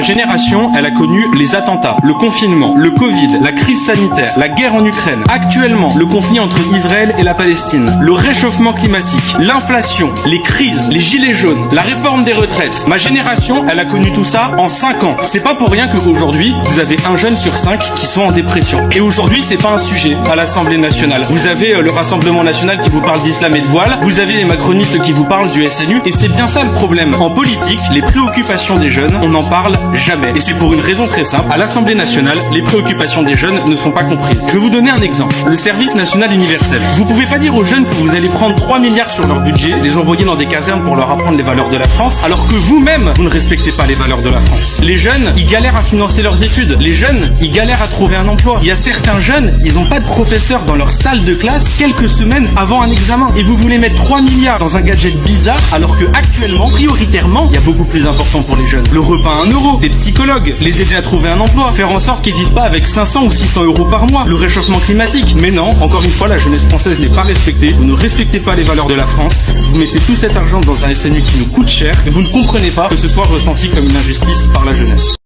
génération, elle a connu les attentats, le confinement, le Covid, la crise sanitaire, la guerre en Ukraine, actuellement le conflit entre Israël et la Palestine, le réchauffement climatique, l'inflation, les crises, les gilets jaunes, la réforme des retraites. Ma génération, elle a connu tout ça en 5 ans. C'est pas pour rien qu'aujourd'hui, vous avez un jeune sur 5 qui sont en dépression. Et aujourd'hui, c'est pas un sujet à l'Assemblée nationale. Vous avez le Rassemblement national qui vous parle d'islam et de voile, vous avez les macronistes qui vous parlent du SNU, et c'est bien ça le problème. En politique, les préoccupations des jeunes, on n'en parle jamais. Et c'est pour une raison très simple. À l'Assemblée nationale, les préoccupations des jeunes ne sont pas comprises. Je vais vous donner un exemple. Le service national universel. Vous pouvez pas dire aux jeunes que vous allez prendre 3 milliards sur leur budget, les envoyer dans des casernes pour leur apprendre les valeurs de la France, alors que vous-même, vous ne respectez pas les valeurs de la France. Les jeunes, ils galèrent à financer leurs études. Les jeunes, ils galèrent à trouver un emploi. Il y a certains jeunes, ils n'ont pas de professeur dans leur salle de classe quelques semaines avant un examen. Et vous voulez mettre 3 milliards dans un gadget bizarre, alors que actuellement, prioritairement, il y a beaucoup plus important pour les jeunes. Le repas à 1 euro, des psychologues, les aider à trouver un emploi, faire en sorte qu'ils vivent pas avec 500 ou 600 euros par mois, le réchauffement climatique. Mais non, encore une fois, la jeunesse française n'est pas respectée. Vous ne respectez pas les valeurs de la France. Vous mettez tout cet argent dans un SNU qui nous coûte cher et vous ne comprenez pas que ce soit ressenti comme une injustice par la jeunesse.